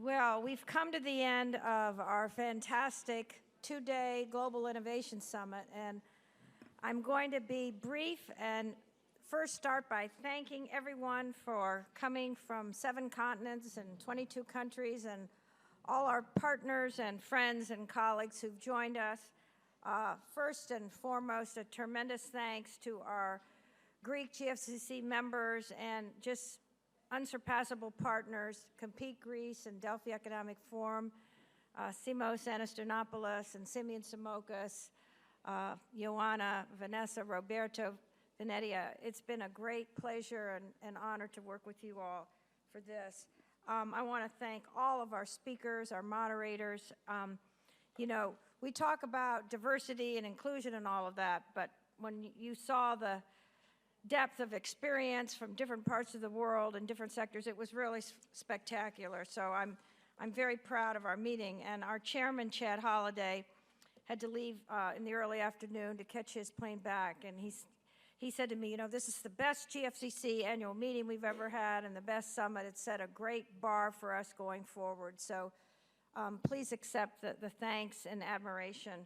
Well, we've come to the end of our fantastic two-day Global Innovation Summit, and I'm going to be brief and first start by thanking everyone for coming from 7 continents and 22 countries, and all our partners and friends and colleagues who've joined us. First and foremost, a tremendous thanks to our Greek GFCC members and just unsurpassable partners, Compete Greece and Delphi Economic Forum, Simos Anastonopoulos and Simeon Simokis, Ioana, Vanessa, Roberto, Venetia. It's been a great pleasure and honor to work with you all for this. I want to thank all of our speakers, our moderators. You know, we talk about diversity and inclusion and all of that, but when you saw the depth of experience from different parts of the world and different sectors, it was really spectacular. So I'm very proud of our meeting. And our chairman, Chad Holliday, had to leave in the early afternoon to catch his plane back. And he said to me, you know, this is the best GFCC annual meeting we've ever had and the best summit. It set a great bar for us going forward. So please accept the thanks and admiration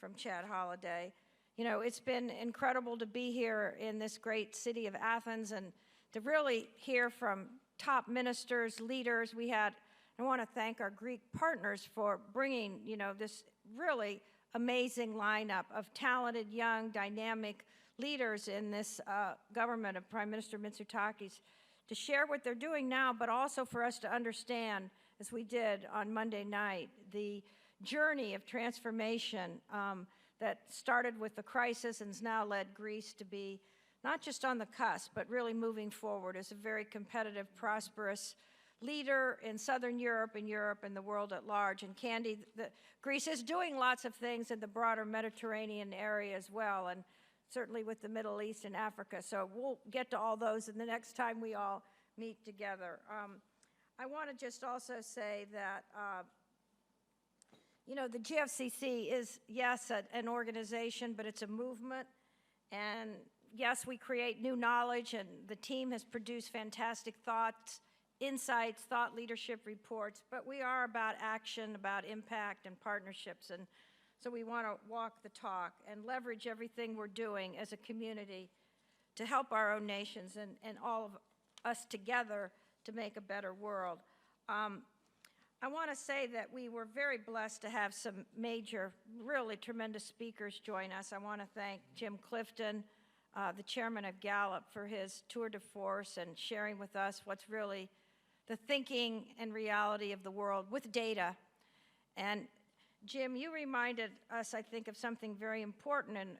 from Chad Holliday. You know, it's been incredible to be here in this great city of Athens and to really hear from top ministers, leaders. I want to thank our Greek partners for bringing, you know, this really amazing lineup of talented, young, dynamic leaders in this government of Prime Minister Mitsotakis to share what they're doing now, but also for us to understand, as we did on Monday night, the journey of transformation that started with the crisis and has now led Greece to be not just on the cusp, but really moving forward as a very competitive, prosperous leader in Southern Europe and the world at large. And Candy, Greece is doing lots of things in the broader Mediterranean area as well, and certainly with the Middle East and Africa. So we'll get to all those in the next time we all meet together. I want to just also say that you know, the GFCC is, yes, an organization, but it's a movement. And yes, we create new knowledge, and the team has produced fantastic thoughts, insights, thought leadership reports, but we are about action, about impact and partnerships. And so we want to walk the talk and leverage everything we're doing as a community to help our own nations and all of us together to make a better world. I want to say that we were very blessed to have some major, really tremendous speakers join us. I want to thank Jim Clifton, the chairman of Gallup, for his tour de force and sharing with us what's really the thinking and reality of the world with data. And Jim, you reminded us, I think, of something very important, and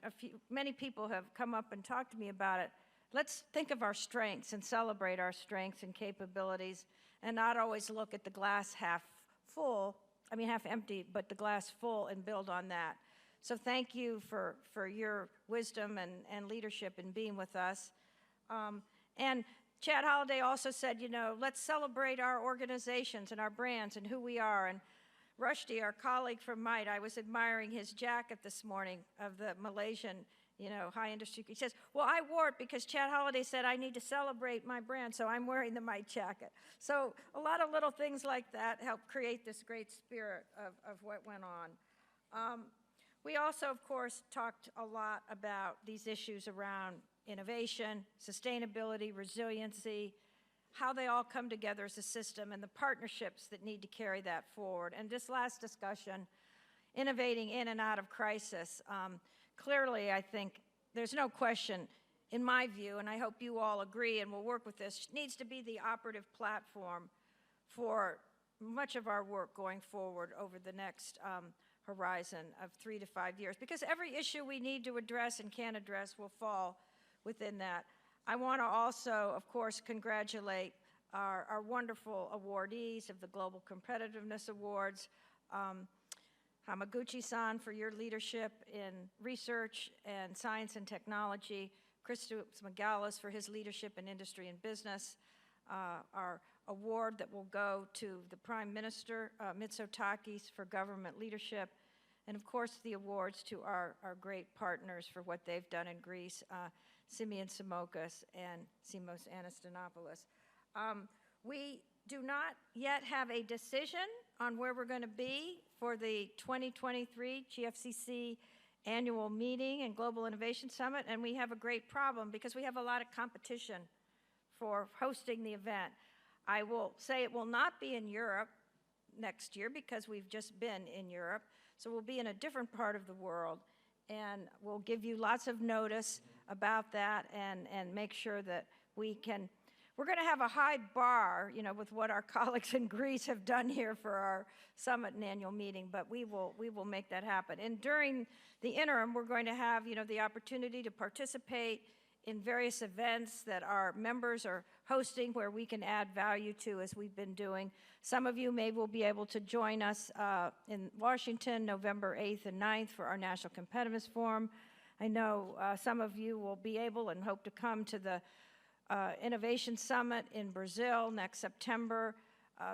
many people have come up and talked to me about it. Let's think of our strengths and celebrate our strengths and capabilities and not always look at the glass half empty, but the glass full and build on that. So thank you for your wisdom and leadership in being with us. And Chad Holliday also said, you know, let's celebrate our organizations and our brands and who we are. And Rushdie, our colleague from MITE, I was admiring his jacket this morning of the Malaysian, you know, high industry. He says, well, I wore it because Chad Holliday said I need to celebrate my brand, so I'm wearing the MITE jacket. So a lot of little things like that help create this great spirit of what went on. We also, of course, talked a lot about these issues around innovation, sustainability, resiliency, how they all come together as a system, and the partnerships that need to carry that forward. And this last discussion, innovating in and out of crisis, clearly, I think there's no question, in my view, and I hope you all agree and will work with this, needs to be the operative platform for much of our work going forward over the next horizon of 3 to 5 years, because every issue we need to address and can address will fall within that. I want to also, of course, congratulate our wonderful awardees of the Global Competitiveness Awards, Hamaguchi-san for your leadership in research and science and technology, Christos Megalis for his leadership in industry and business, our award that will go to the Prime Minister, Mitsotakis, for government leadership, and of course the awards to our great partners for what they've done in Greece, Simeon Simokis and Simos Anastonopoulos. We do not yet have a decision on where we're going to be for the 2023 GFCC annual meeting and Global Innovation Summit, and we have a great problem because we have a lot of competition for hosting the event. I will say it will not be in Europe next year because we've just been in Europe, so we'll be in a different part of the world, and we'll give you lots of notice about that and make sure that we can. We're going to have a high bar, you know, with what our colleagues in Greece have done here for our summit and annual meeting, but we will make that happen. And during the interim, we're going to have, you know, the opportunity to participate in various events that our members are hosting where we can add value to, as we've been doing. Some of you maybe will be able to join us in Washington, November 8th and 9th for our National Competitiveness Forum. I know some of you will be able and hope to come to the Innovation Summit in Brazil next September,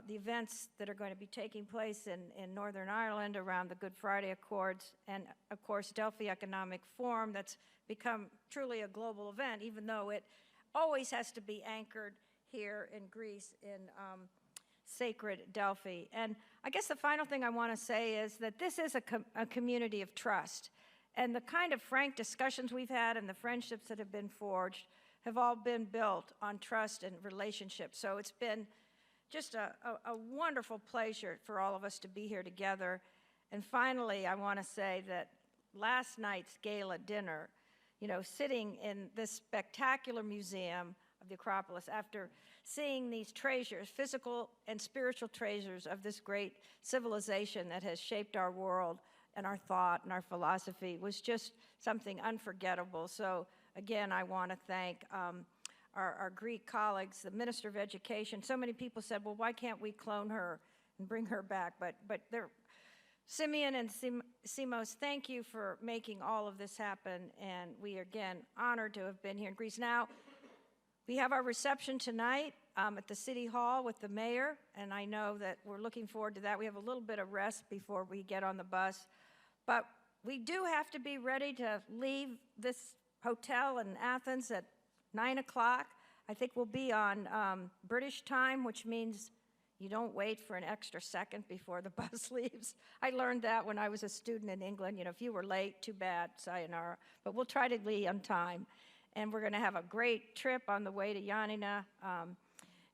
the events that are going to be taking place in Northern Ireland around the Good Friday Accords, and of course Delphi Economic Forum that's become truly a global event, even though it always has to be anchored here in Greece in sacred Delphi. And I guess the final thing I want to say is that this is a community of trust, and the kind of frank discussions we've had and the friendships that have been forged have all been built on trust and relationships. So it's been just a wonderful pleasure for all of us to be here together. And finally, I want to say that last night's gala dinner, you know, sitting in this spectacular museum of the Acropolis after seeing these treasures, physical and spiritual treasures of this great civilization that has shaped our world and our thought and our philosophy, was just something unforgettable. So again, I want to thank our Greek colleagues, the Minister of Education. So many people said, well, why can't we clone her and bring her back? But they're, Simeon and Simos, thank you for making all of this happen, and we are, again, honored to have been here in Greece. Now, we have our reception tonight at the City Hall with the mayor, and I know that we're looking forward to that. We have a little bit of rest before we get on the bus, but we do have to be ready to leave this hotel in Athens at 9 o'clock. I think we'll be on British time, which means you don't wait for an extra second before the bus leaves. I learned that when I was a student in England. You know, if you were late, too bad, sayonara. But we'll try to leave on time. And we're going to have a great trip on the way to Ioannina.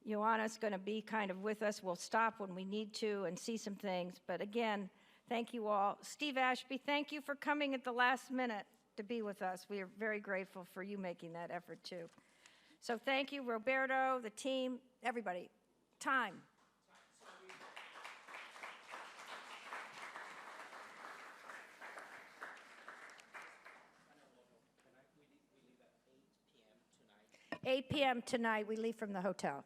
Ioanna's going to be kind of with us. We'll stop when we need to and see some things. But again, thank you all. Steve Ashby, thank you for coming at the last minute to be with us. We are very grateful for you making that effort too. So thank you, Roberto, the team, everybody. Time. We leave at 8 p.m. tonight, we leave from the hotel.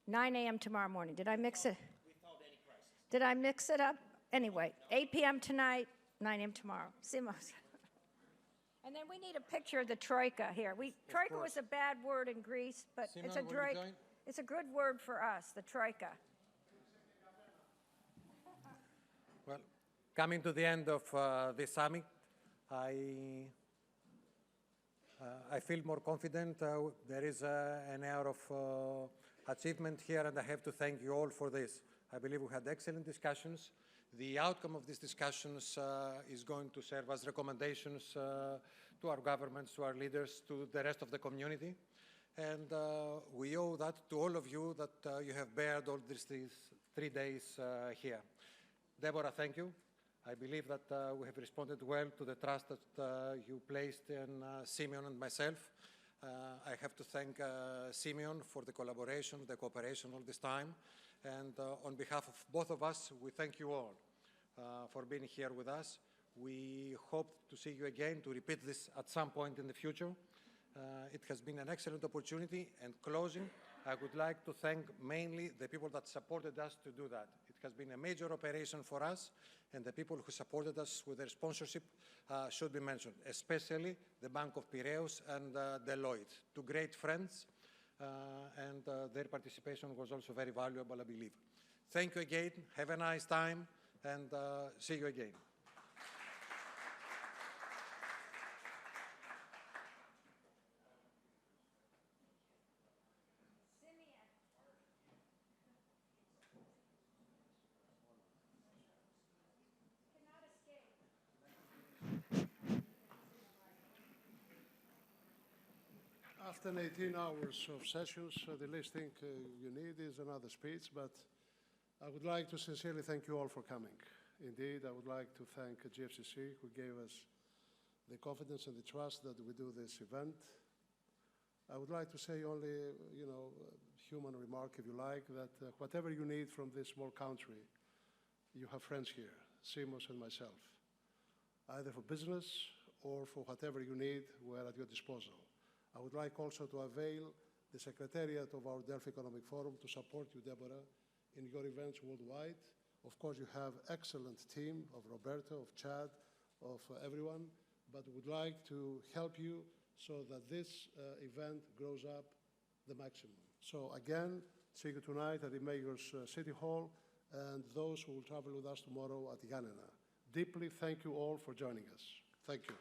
9 a.m. tomorrow morning. Did I mix it? Without any crisis. Did I mix it up? Anyway, 8 p.m. tonight, 9 a.m. tomorrow. Simos. And then we need a picture of the troika here. Troika was a bad word in Greece, but it's a good word for us, the troika. Well, coming to the end of this summit, I feel more confident. There is an air of achievement here, and I have to thank you all for this. I believe we had excellent discussions. The outcome of these discussions is going to serve as recommendations to our governments, to our leaders, to the rest of the community. And we owe that to all of you that you have bared all these 3 days here. Deborah, thank you. I believe that we have responded well to the trust that you placed in Simeon and myself. I have to thank Simeon for the collaboration, the cooperation all this time. And on behalf of both of us, we thank you all for being here with us. We hope to see you again, to repeat this at some point in the future. It has been an excellent opportunity. And closing, I would like to thank mainly the people that supported us to do that. It has been a major operation for us, and the people who supported us with their sponsorship should be mentioned, especially the Bank of Piraeus and Deloitte, two great friends. And their participation was also very valuable, I believe. Thank you again. Have a nice time, and see you again. After 18 hours of sessions, the least thing you need is another speech, but I would like to sincerely thank you all for coming. Indeed, I would like to thank GFCC, who gave us the confidence and the trust that we do this event. I would like to say only, human remark, if you like, that whatever you need from this small country, you have friends here, Simos and myself. Either for business or for whatever you need, we're at your disposal. I would like also to avail the Secretariat of our Delphi Economic Forum to support you, Deborah, in your events worldwide. Of course, you have excellent team of Roberto, of Chad, of everyone, but would like to help you so that this event grows up the maximum. So again, see you tonight at the Mayor's City Hall and those who will travel with us tomorrow at Yanina. Deeply thank you all for joining us. Thank you.